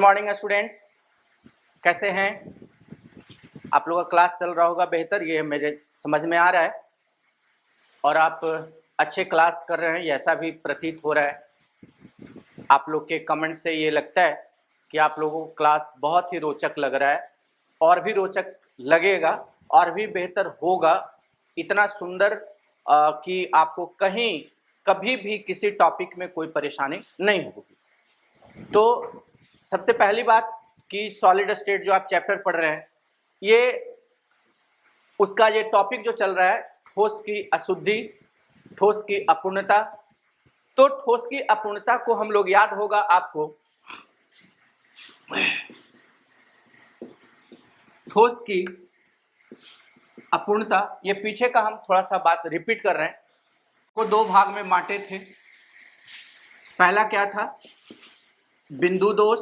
Morning students, कैसे हैं आप लोगों का? क्लास चल रहा होगा बेहतर, ये मेरे समझ में आ रहा है और आप अच्छे क्लास कर रहे हैं, ये ऐसा भी प्रतीत हो रहा है। आप लोग के कमेंट से ये लगता है कि आप लोगों को क्लास बहुत ही रोचक लग रहा है और भी रोचक लगेगा और भी बेहतर होगा। इतना सुंदर कि आपको कहीं कभी भी किसी टॉपिक में कोई परेशानी नहीं होगी। तो सबसे पहली बात कि सॉलिड स्टेट जो आप चैप्टर पढ़ रहे हैं, ये उसका ये टॉपिक जो चल रहा है ठोस की अशुद्धि, ठोस की अपूर्णता। तो ठोस की अपूर्णता को हम लोग याद होगा आपको, ठोस की अपूर्णता, ये पीछे का हम थोड़ा सा बात रिपीट कर रहे हैं, को दो भाग में बांटे थे। पहला क्या था? बिंदु दोष,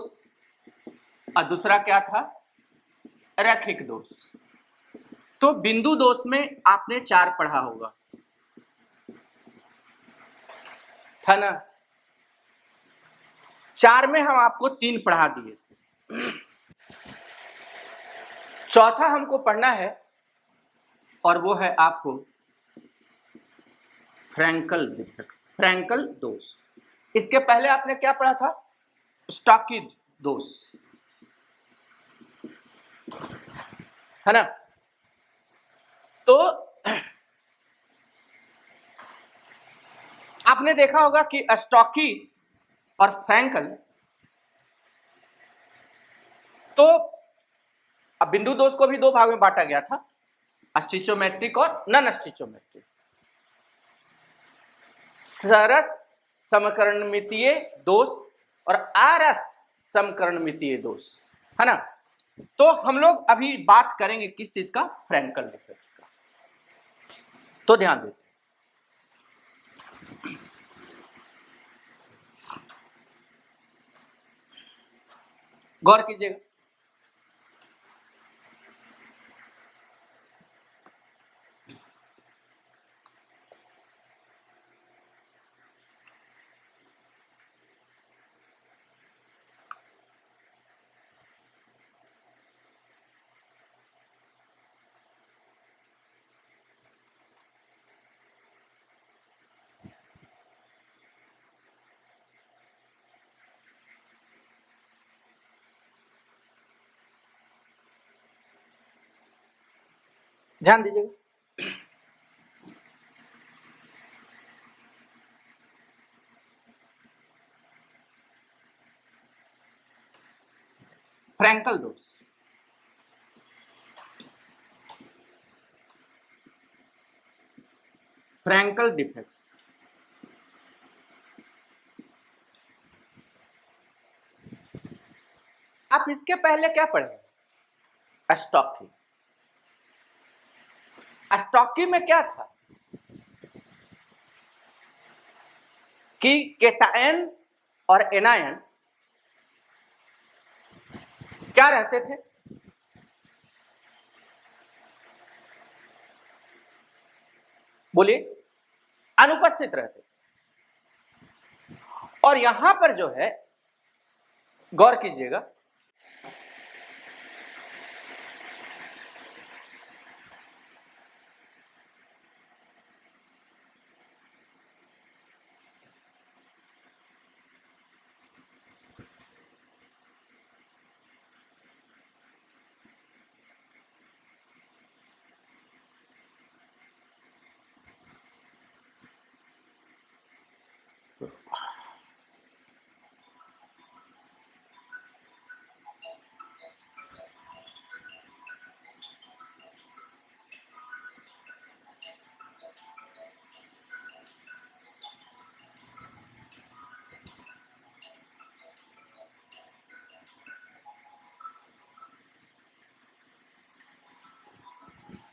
और दूसरा क्या था? रैखिक दोष। तो बिंदु दोष में आपने 4 पढ़ा होगा, था ना? 4 में हम आपको 3 पढ़ा दिए थे। चौथा हमको पढ़ना है और वो है आपको फ्रैंकल डिफेक्ट्स, फ्रैंकल दोष। इसके पहले आपने क्या पढ़ा था? स्टॉकी दोष, है ना? तो आपने देखा होगा कि स्टॉकी और फ्रैंकल, तो अब बिंदु दोष को भी 2 भाग में बांटा गया था, स्टिचोमेट्रिक और नॉन स्टिचोमेट्रिक। सरस समकरणमितीय दोष और आरस समकरणमितीय दोष, है ना? तो हम लोग अभी बात करेंगे किस चीज का? फ्रैंकल डिफेक्ट्स का। तो ध्यान देते, गौर कीजिएगा। ध्यान दीजिएगा। फ्रैंकल दोष, फ्रैंकल डिफेक्ट्स। आप इसके पहले क्या पढ़े? स्टॉकी। स्टॉकी में क्या था कि केटायन और एनायन क्या रहते थे? बोलिए। अनुपस्थित रहते थे। और यहां पर जो है, गौर कीजिएगा,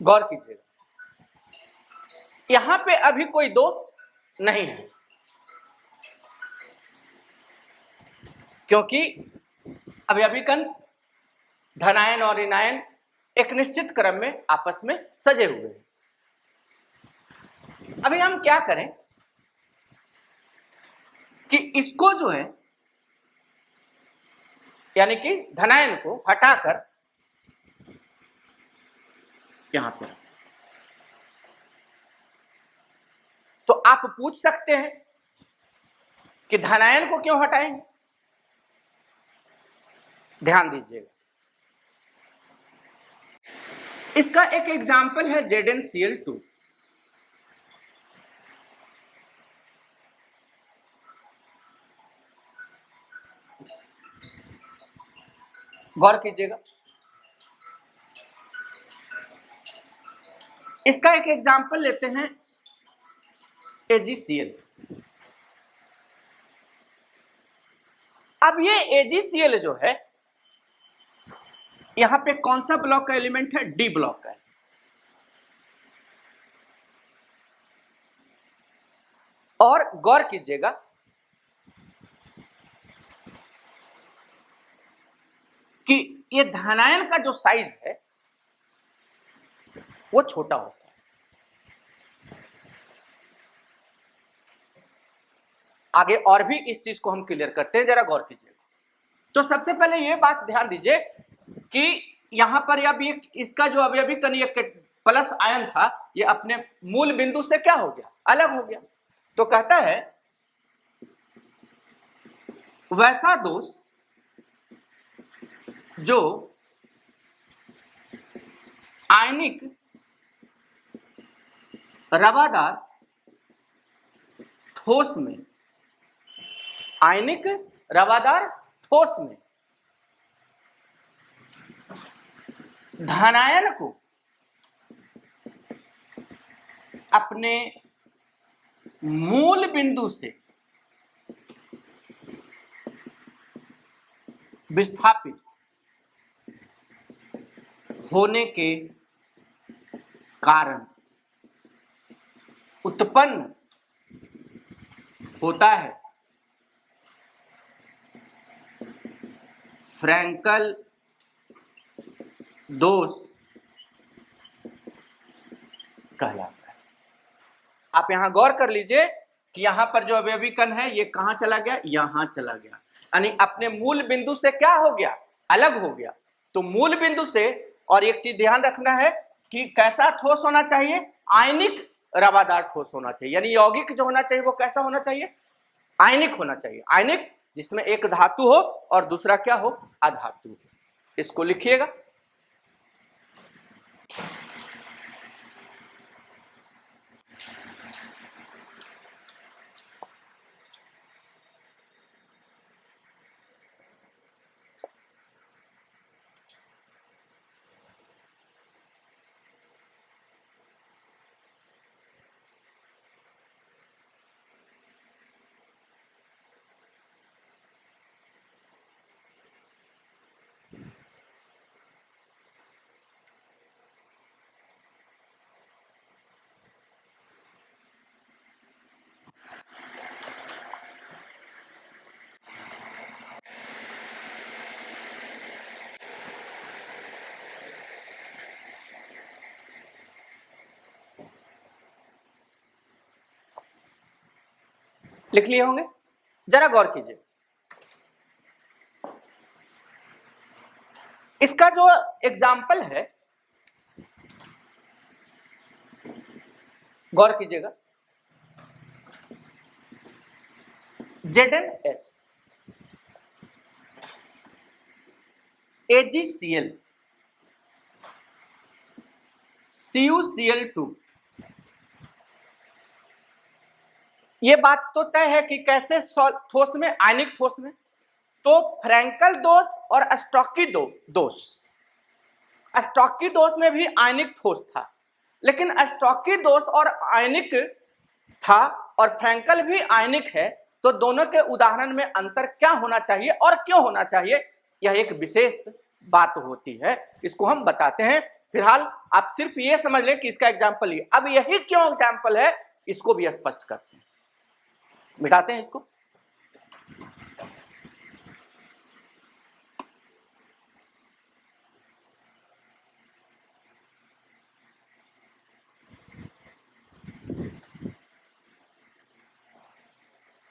गौर कीजिएगा, यहां पे अभी कोई दोष नहीं है, क्योंकि अभी अभिकन धनायन और ऋणायन एक निश्चित क्रम में आपस में सजे हुए हैं। अभी हम क्या करें कि इसको जो है यानी कि धनायन को हटाकर यहां पे, तो आप पूछ सकते हैं कि धनायन को क्यों हटाएंगे। ध्यान दीजिएगा, इसका एक एग्जाम्पल है ZnCl2। गौर कीजिएगा, इसका एक एग्जाम्पल लेते हैं AgCl। अब ये AgCl जो है, यहां पे कौन सा ब्लॉक का एलिमेंट है? डी ब्लॉक का है। और गौर कीजिएगा कि ये धनायन का जो साइज है वो छोटा होता है। आगे और भी इस चीज को हम क्लियर करते हैं, जरा गौर कीजिएगा। तो सबसे पहले ये बात ध्यान दीजिए कि यहां पर अब ये इसका जो अवयवी कण ये प्लस आयन था, ये अपने मूल बिंदु से क्या हो गया? अलग हो गया। तो कहता है वैसा दोष जो आयनिक रवादार ठोस में, आयनिक रवादार ठोस में धनायन को अपने मूल बिंदु से विस्थापित होने के कारण उत्पन्न होता है फ्रैंकल दोष कहलाता है। आप यहां गौर कर लीजिए कि यहां पर जो अवयवी कण है ये कहां चला गया? यहां चला गया, यानी अपने मूल बिंदु से क्या हो गया? अलग हो गया। तो मूल बिंदु से, और एक चीज ध्यान रखना है कि कैसा ठोस होना चाहिए? आयनिक रवादार ठोस होना चाहिए, यानी यौगिक जो होना चाहिए वो कैसा होना चाहिए? आयनिक होना चाहिए। आयनिक जिसमें एक धातु हो और दूसरा क्या हो? अधातु। इसको लिखिएगा। लिख लिए होंगे, जरा गौर कीजिए। इसका जो एग्जाम्पल है, गौर कीजिएगा, ZnS AgCl CuCl2। ये बात तो तय है कि कैसे ठोस में, आयनिक ठोस में। तो फ्रैंकल दोष और स्टॉकी दोष, स्टॉकी दोष में भी आयनिक ठोस था, लेकिन स्टॉकी दोष और आयनिक था और फ्रैंकल भी आयनिक है। तो दोनों के उदाहरण में अंतर क्या होना चाहिए और क्यों होना चाहिए, यह एक विशेष बात होती है, इसको हम बताते हैं। फिलहाल आप सिर्फ ये समझ लें कि इसका एग्जाम्पल ये। अब यही क्यों एग्जाम्पल है, इसको भी स्पष्ट करते हैं, मिटाते हैं इसको।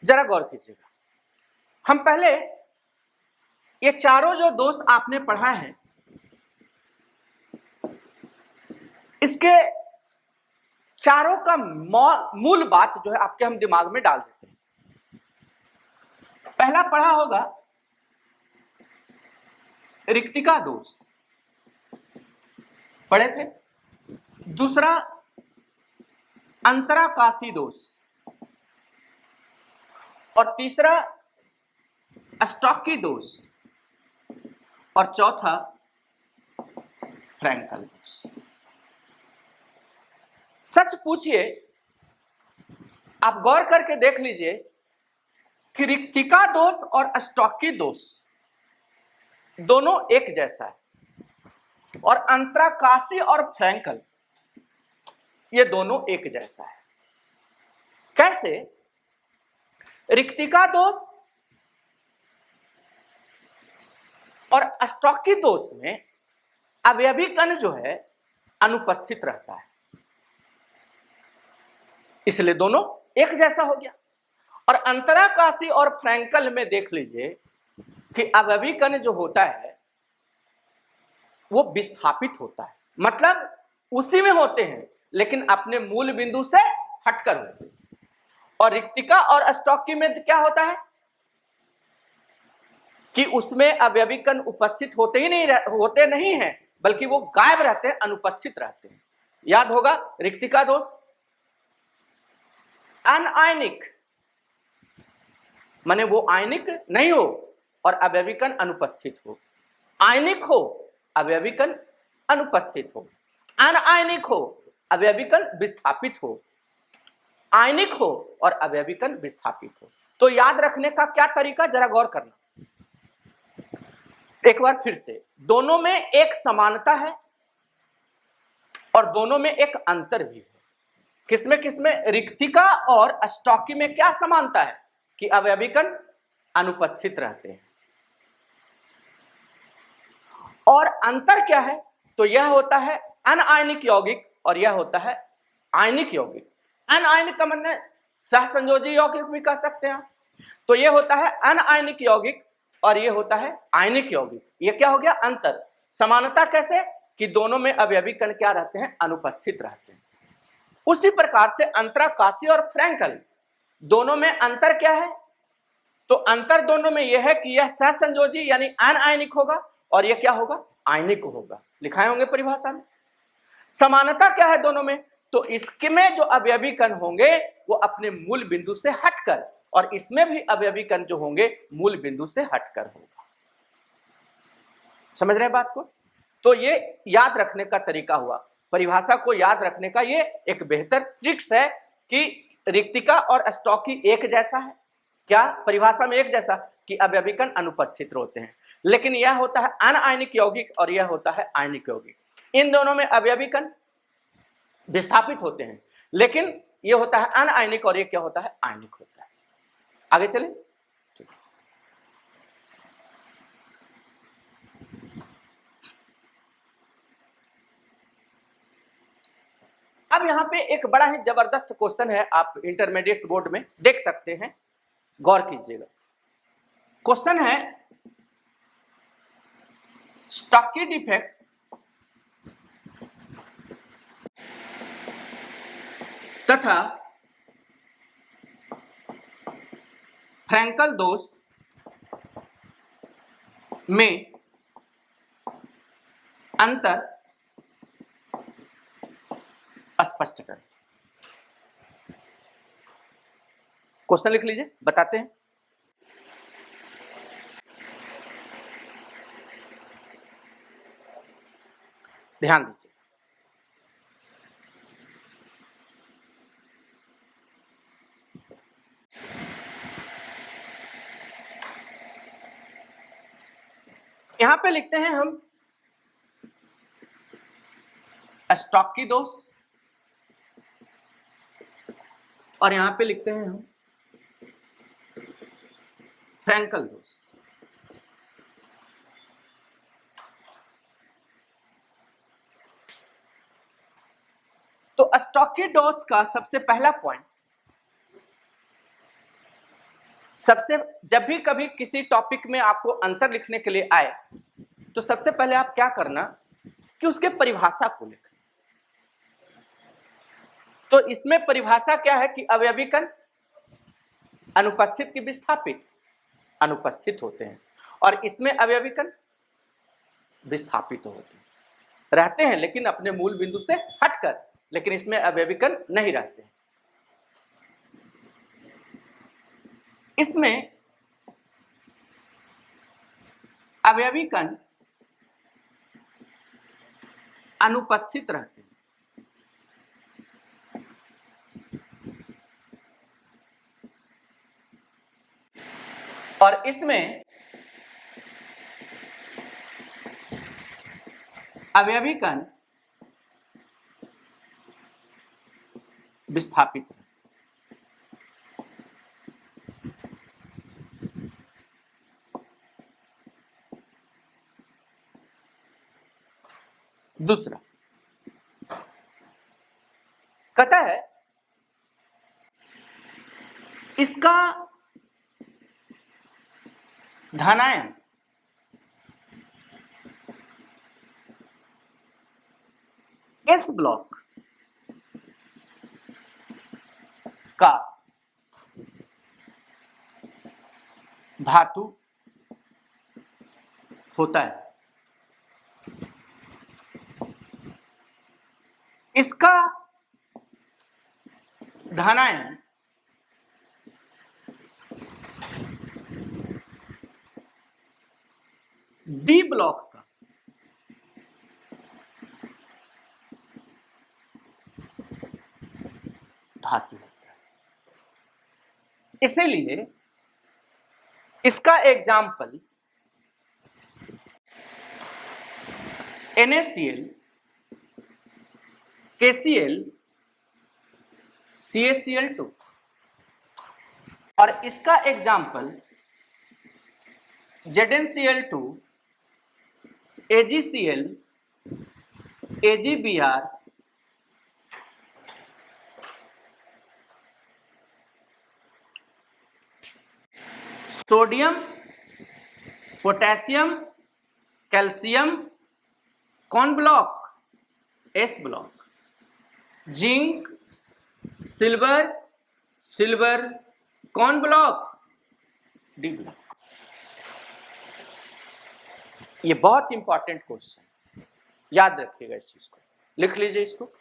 जरा गौर कीजिएगा, हम पहले ये चारों जो दोष आपने पढ़ा है, इसके चारों का मूल बात जो है आपके हम दिमाग में डाल देते हैं। पहला पढ़ा होगा रिक्तिका दोष, पढ़े थे। दूसरा अंतराकाशी दोष, और तीसरा स्टॉकी दोष, और चौथा फ्रैंकल दोष। सच पूछिए, आप गौर करके देख लीजिए कि रिक्तिका दोष और स्टॉकी दोष दोनों एक जैसा है, और अंतराकाशी और फ्रैंकल ये दोनों एक जैसा है। कैसे? रिक्तिका दोष और स्टॉकी दोष में अवयवी कण जो है अनुपस्थित रहता है, इसलिए दोनों एक जैसा हो गया। और अंतराकाशी और फ्रैंकल में देख लीजिए कि अवयवी कण जो होता है वो विस्थापित होता है, मतलब उसी में होते हैं लेकिन अपने मूल बिंदु से हटकर होते हैं। और रिक्तिका और स्टॉकी में क्या होता है कि उसमें अवयवी कण उपस्थित होते नहीं हैं, बल्कि वो गायब रहते हैं, अनुपस्थित रहते हैं। याद होगा रिक्तिका दोष अनआयनिक, माने वो आयनिक नहीं हो और अवयवी कण अनुपस्थित हो। आयनिक हो, अवयवी कण अनुपस्थित हो। अनआयनिक हो, अवयवी कण विस्थापित हो। आयनिक हो और अवयवी कण विस्थापित हो। तो याद रखने का क्या तरीका, जरा गौर करना एक बार फिर से। दोनों में एक समानता है और दोनों में एक अंतर भी है। किसमें किसमें? रिक्तिका और स्टॉकी में क्या समानता है कि अवयवी कण अनुपस्थित रहते हैं। और अंतर क्या है? तो यह होता है अनआयनिक यौगिक और यह होता है आयनिक यौगिक। अनआयनिक का मतलब सहसंयोजी यौगिक भी कह सकते हैं। तो यह होता है अनआयनिक यौगिक और यह होता है आयनिक यौगिक। यह क्या हो गया? अंतर। समानता कैसे? कि दोनों में अवयवी कण क्या रहते हैं? अनुपस्थित रहते हैं। उसी प्रकार से अंतराकाशी और फ्रैंकल दोनों में अंतर क्या है? तो अंतर दोनों में यह है कि यह सहसंयोजी यानी अनआयनिक होगा और यह क्या होगा? आयनिक होगा। लिखाए होंगे परिभाषा में। समानता क्या है दोनों में? तो इसमें जो अवयवी कण होंगे वो अपने मूल बिंदु से हटकर, और इसमें भी अवयवी कण जो होंगे मूल बिंदु से हटकर होगा। समझ रहे हैं बात को? तो ये याद रखने का तरीका हुआ। परिभाषा को याद रखने का ये एक बेहतर ट्रिक्स है कि रिक्तिका और स्टॉकी एक जैसा है। क्या परिभाषा में एक जैसा? कि अवयवी कण अनुपस्थित होते हैं, लेकिन यह होता है अनआयनिक यौगिक और यह होता है आयनिक यौगिक। इन दोनों में अवयवी कण विस्थापित होते हैं, लेकिन यह होता है अनआयनिक और यह क्या होता है? आयनिक होता है। आगे चलें। अब यहां पे एक बड़ा ही जबरदस्त क्वेश्चन है, आप इंटरमीडिएट बोर्ड में देख सकते हैं, गौर कीजिएगा। क्वेश्चन है स्टॉकी डिफेक्ट्स तथा फ्रैंकल दोष में अंतर स्पष्ट करें। क्वेश्चन लिख लीजिए, बताते हैं। ध्यान दीजिए। यहां पे लिखते हैं हम स्टॉकी दोष और यहां पे लिखते हैं हम फ्रैंकल दोष। तो स्टॉकी दोष का सबसे पहला पॉइंट, सबसे जब भी कभी किसी टॉपिक में आपको अंतर लिखने के लिए आए तो सबसे पहले आप क्या करना कि उसके परिभाषा को लिखें। तो इसमें परिभाषा क्या है कि अवयवी कण अनुपस्थित की विस्थापित अनुपस्थित होते हैं, और इसमें अवयवी कण विस्थापित होते हैं, रहते हैं लेकिन अपने मूल बिंदु से हटकर, लेकिन इसमें अवयवी कण नहीं रहते हैं। इसमें अवयवी कण अनुपस्थित रहते हैं। और इसमें अवयवी कण विस्थापित है। दूसरा कहता है इसका धनायन एस ब्लॉक का धातु होता है। इसका धनायन डी ब्लॉक का धातु होता है। इसीलिए इसका एग्जाम्पल NaCl, KCl, CaCl2, और इसका example ZnCl2, AgCl, AgBr, sodium, potassium, calcium कौन block? S block, zinc, silver, silver कौन ब्लॉक? D block. ये बहुत इंपॉर्टेंट क्वेश्चन, याद रखिएगा इस चीज को, लिख लीजिए इसको।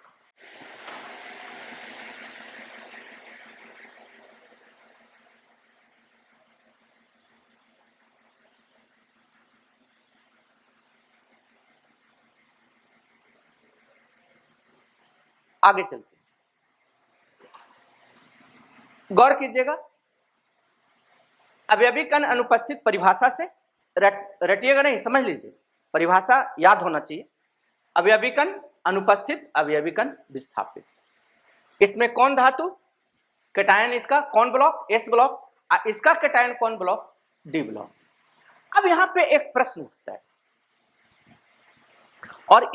आगे चलते गौर कीजिएगा। अवयवी कण अनुपस्थित परिभाषा से रटिएगा नहीं, समझ लीजिए, परिभाषा याद होना चाहिए। अवयवी कण अनुपस्थित, अवयवी कण विस्थापित। इसमें कौन धातु? कैटायन इसका कौन ब्लॉक? S block. इसका कैटायन कौन ब्लॉक? D block. अब यहां पे एक प्रश्न उठता है, और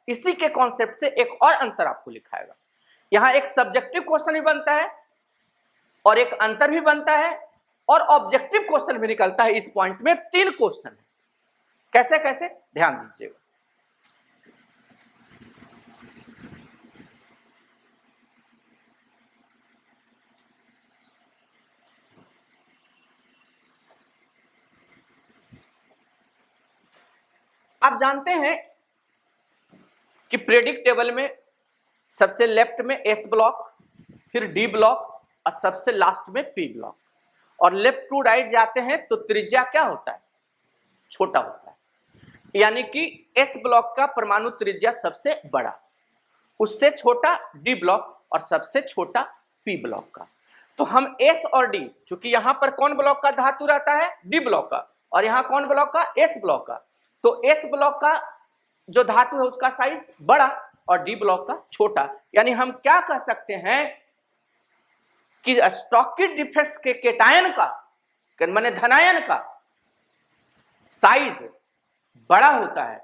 इसी के कॉन्सेप्ट से एक और अंतर आपको लिखाएगा। यहां एक सब्जेक्टिव क्वेश्चन भी बनता है और एक अंतर भी बनता है और ऑब्जेक्टिव क्वेश्चन भी निकलता है। इस पॉइंट में 3 क्वेश्चन है। कैसे कैसे ध्यान दीजिएगा। आप जानते हैं कि पीरियोडिक टेबल में सबसे लेफ्ट में एस ब्लॉक, फिर डी ब्लॉक और सबसे लास्ट में पी ब्लॉक, और लेफ्ट टू राइट जाते हैं तो त्रिज्या क्या होता है? छोटा होता है। यानी कि एस ब्लॉक का परमाणु त्रिज्या सबसे बड़ा, उससे छोटा डी ब्लॉक और सबसे छोटा पी ब्लॉक का। तो हम एस और डी, चूंकि यहां पर कौन ब्लॉक का धातु रहता है? डी ब्लॉक का, और यहां कौन ब्लॉक का? एस ब्लॉक का। तो एस ब्लॉक का जो धातु है उसका साइज बड़ा और डी ब्लॉक का छोटा। यानी हम क्या कह सकते हैं कि स्टॉकी डिफेक्ट्स के केटायन का माने धनायन का साइज बड़ा होता है,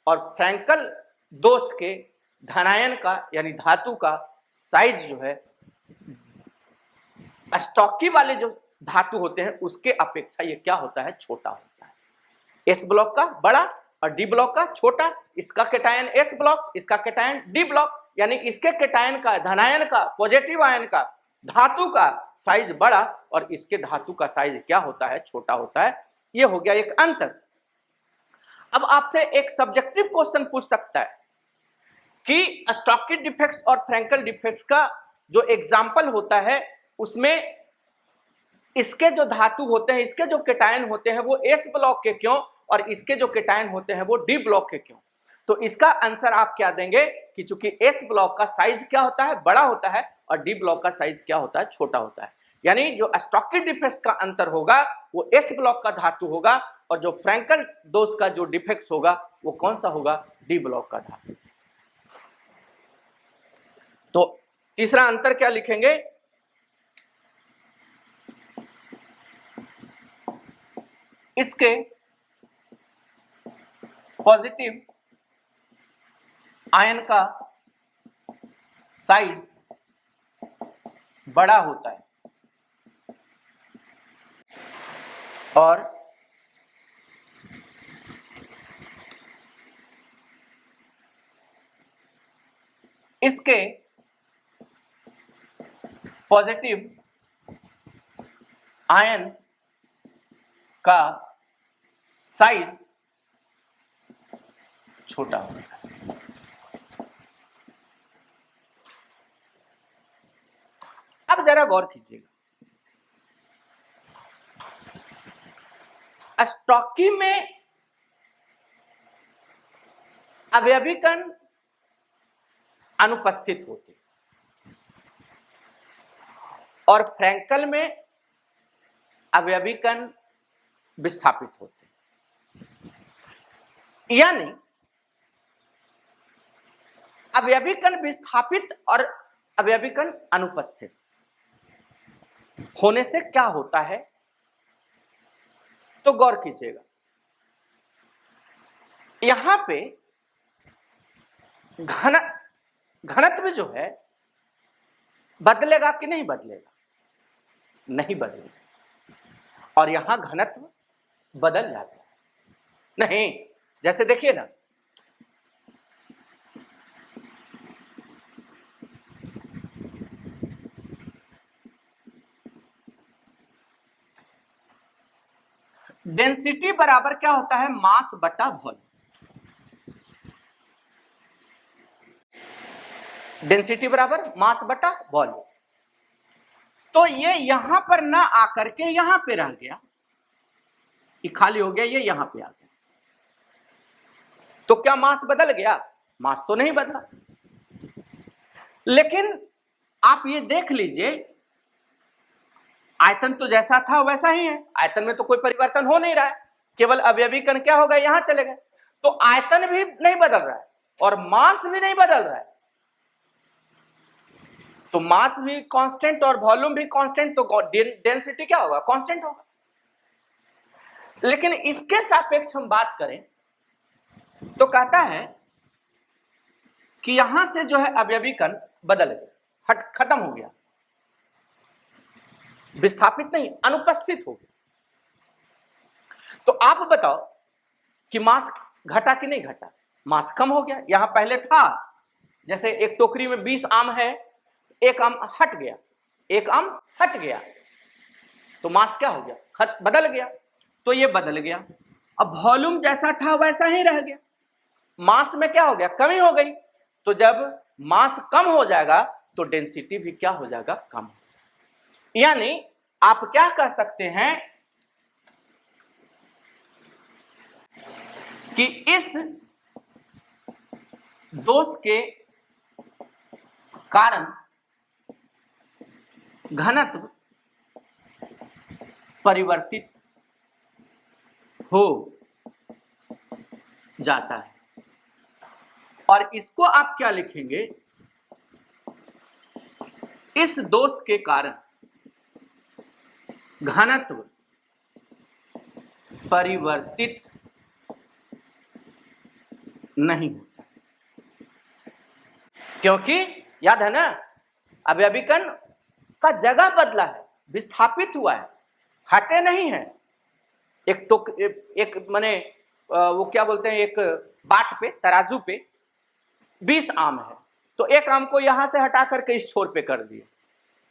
और फ्रैंकल दोष के धनायन का यानी धातु का साइज जो है, स्टॉकी वाले जो धातु होते हैं उसके अपेक्षा ये क्या होता है, छोटा होता है। एस ब्लॉक का बड़ा और डी ब्लॉक का छोटा, इसका कैटायन एस ब्लॉक, इसका कैटायन डी ब्लॉक, यानी इसके कैटायन का, धनायन का, पॉजिटिव आयन का, धातु का साइज बड़ा और इसके धातु का साइज क्या होता है, छोटा होता है। ये हो गया एक अंतर। अब आपसे एक सब्जेक्टिव क्वेश्चन पूछ सकता है कि स्टॉकी डिफेक्ट्स और फ्रैंकल डिफेक्ट्स का जो एग्जाम्पल होता है उसमें इसके जो धातु होते हैं, इसके जो कैटायन होते हैं वो एस ब्लॉक के क्यों और इसके जो कैटायन होते हैं वो डी ब्लॉक के क्यों। तो इसका आंसर आप क्या देंगे कि चूंकि एस ब्लॉक का साइज क्या होता है, बड़ा होता है और डी ब्लॉक का साइज क्या होता है, छोटा होता है। यानी जो स्टॉकी डिफेक्ट्स का अंतर होगा वो एस ब्लॉक का धातु होगा और जो फ्रैंकल दोष का जो डिफेक्ट्स होगा वो कौन सा होगा, डी ब्लॉक का धातु। तो तीसरा अंतर क्या लिखेंगे, इसके पॉजिटिव आयन का साइज बड़ा होता है और इसके पॉजिटिव आयन का साइज छोटा होता है। अब जरा गौर कीजिएगा, स्टॉकी में अवयवी कण अनुपस्थित होते और फ्रैंकल में अवयवी कण विस्थापित होते, यानी अवयवी कण विस्थापित और अवयवी कण अनुपस्थित होने से क्या होता है, तो गौर कीजिएगा यहां पे घनत्व जो है बदलेगा कि नहीं बदलेगा, नहीं बदलेगा, और यहां घनत्व बदल जाता है, नहीं। जैसे देखिए ना, डेंसिटी बराबर क्या होता है, मास बटा वॉल्यूम। डेंसिटी बराबर मास बटा वॉल्यूम। तो ये यहां पर ना आकर के यहां पे रह गया, ये खाली हो गया, ये यहां पे आ गया, तो क्या मास बदल गया, मास तो नहीं बदला। लेकिन आप ये देख लीजिए आयतन तो जैसा था वैसा ही है, आयतन में तो कोई परिवर्तन हो नहीं रहा है, केवल अवयवी कण क्या हो गए, यहां चले गए। तो आयतन भी नहीं बदल रहा है और मास भी नहीं बदल रहा है, तो मास भी कांस्टेंट और वॉल्यूम भी कांस्टेंट, तो डेंसिटी क्या होगा, कांस्टेंट होगा। लेकिन इसके सापेक्ष हम बात करें तो कहता है कि यहां से जो है अवयवी कण बदल गया, खत्म हो गया, विस्थापित नहीं, अनुपस्थित हो गया। तो आप बताओ कि मास घटा कि नहीं घटा, मास कम हो गया। यहां पहले था जैसे एक टोकरी में 20 आम है, एक आम हट गया, एक आम हट गया, तो मास क्या हो गया, बदल गया, तो ये बदल गया। अब वॉल्यूम जैसा था वैसा ही रह गया, मास में क्या हो गया, कमी हो गई। तो जब मास कम हो जाएगा तो डेंसिटी भी क्या हो जाएगा, कम हो जाएगा। यानी आप क्या कह सकते हैं कि इस दोष के कारण घनत्व परिवर्तित हो जाता है। और इसको आप क्या लिखेंगे, इस दोष के कारण घनत्व परिवर्तित नहीं होता, क्योंकि याद है ना, अवयवी कण का जगह बदला है, विस्थापित हुआ है, हटे नहीं हैं। एक माने वो क्या बोलते हैं, एक बाट पे, तराजू पे 20 आम है, तो एक आम को यहां से हटा करके इस छोर पे कर दिए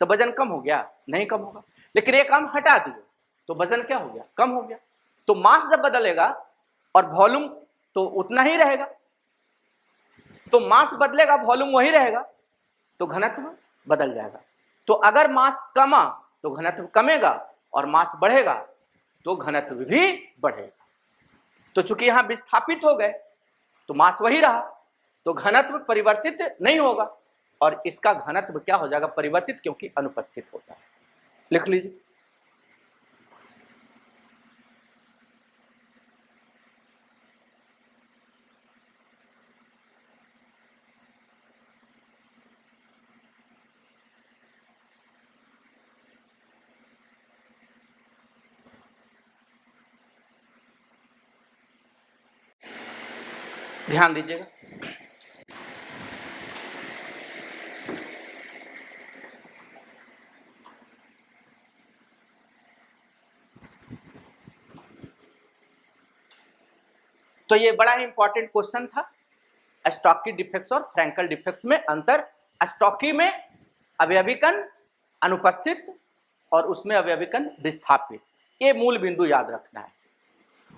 तो वजन कम हो गया? नहीं कम होगा। लेकिन एक आम हटा दिए तो वजन क्या हो गया? कम हो गया। तो मास जब बदलेगा और वॉल्यूम तो उतना ही रहेगा, तो मास बदलेगा वॉल्यूम वही रहेगा, तो घनत्व बदल जाएगा। तो अगर मास कमा तो घनत्व कमेगा, और मास बढ़ेगा तो घनत्व भी बढ़ेगा। तो चूंकि यहां विस्थापित हो गए तो मास वही रहा, तो घनत्व परिवर्तित नहीं होगा, और इसका घनत्व क्या हो जाएगा? परिवर्तित, क्योंकि अनुपस्थित होता है। लिख लीजिए। ध्यान दीजिएगा। तो ये बड़ा ही इंपॉर्टेंट क्वेश्चन था। स्टॉकी डिफेक्ट्स और फ्रैंकल डिफेक्ट्स में अंतर। स्टॉकी में अवयवी कण अनुपस्थित और उसमें अवयवी कण विस्थापित, ये मूल बिंदु याद रखना है।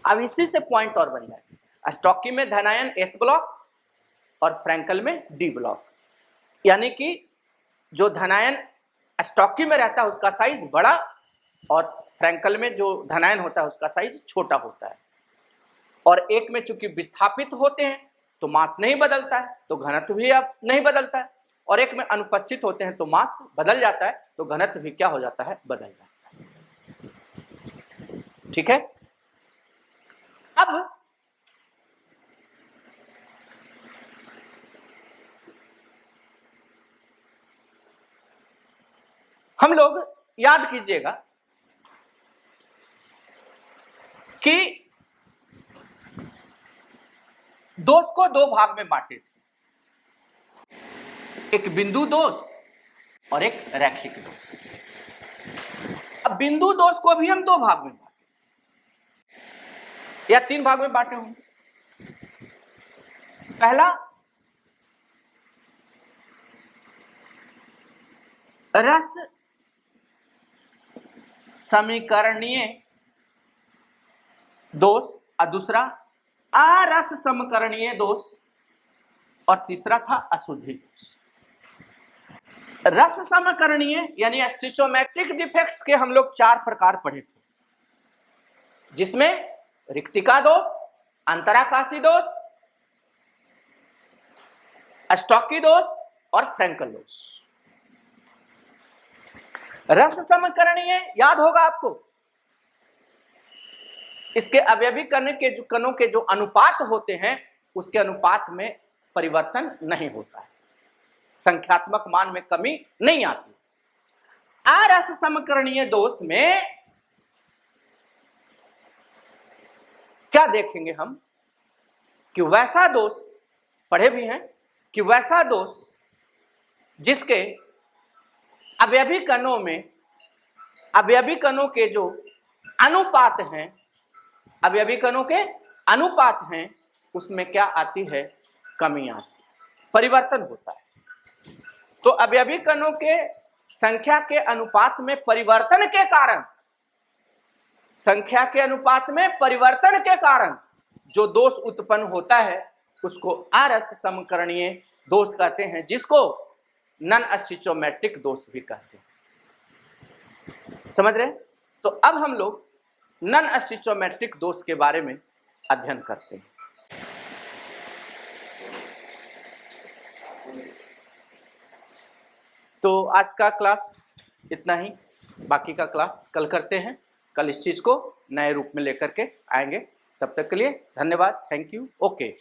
अब इसी से पॉइंट और बन जाए। स्टॉकी में धनायन S ब्लॉक और फ्रैंकल में D ब्लॉक, यानी कि जो धनायन स्टॉकी में रहता है उसका साइज बड़ा, और फ्रैंकल में जो धनायन होता है उसका साइज छोटा होता है। और एक में चूंकि विस्थापित होते हैं तो मास नहीं बदलता है, तो घनत्व भी अब नहीं बदलता है, और एक में अनुपस्थित होते हैं तो मास बदल जाता है, तो घनत्व भी क्या हो जाता है? बदल जाता है। ठीक है। अब हम लोग याद कीजिएगा कि दोष को दो भाग में बांटे थे, एक बिंदु दोष और एक रैखिक दोष। अब बिंदु दोष को भी हम दो भाग में बांटे या तीन भाग में बांटे होंगे। पहला, रस समीकरणीय दोष, और दूसरा अरस समकरणीय दोष, और तीसरा था अशुद्धि दोष। रस समकरणीय यानी स्टिचोमेट्रिक डिफेक्ट्स के हम लोग 4 प्रकार पढ़े थे, जिसमें रिक्तिका दोष, अंतराकाशी दोष, स्टॉकी दोष और फ्रैंकल दोष। रस समकरणीय याद होगा आपको, इसके अवयवी कणों के जो अनुपात होते हैं उसके अनुपात में परिवर्तन नहीं होता है, संख्यात्मक मान में कमी नहीं आती। अरस समकरणीय दोष में क्या देखेंगे हम कि वैसा दोष पढ़े भी हैं कि वैसा दोष जिसके अवयवी कणों में अवयवी कणों के जो अनुपात हैं, अवयवी कणों के अनुपात हैं, उसमें क्या आती है? कमी आती, परिवर्तन होता है। तो अवयवी कणों के संख्या के अनुपात में परिवर्तन के कारण, संख्या के अनुपात में परिवर्तन के कारण जो दोष उत्पन्न होता है उसको अरस समकरणीय दोष कहते हैं, जिसको नॉन स्टिचोमेट्रिक दोष भी कहते हैं। समझ रहे? तो अब हम लोग नॉन स्टिचोमेट्रिक दोष के बारे में अध्ययन करते हैं। तो आज का क्लास इतना ही, बाकी का क्लास कल करते हैं। कल इस चीज़ को नए रूप में लेकर के आएंगे। तब तक के लिए धन्यवाद, थैंक यू, ओके।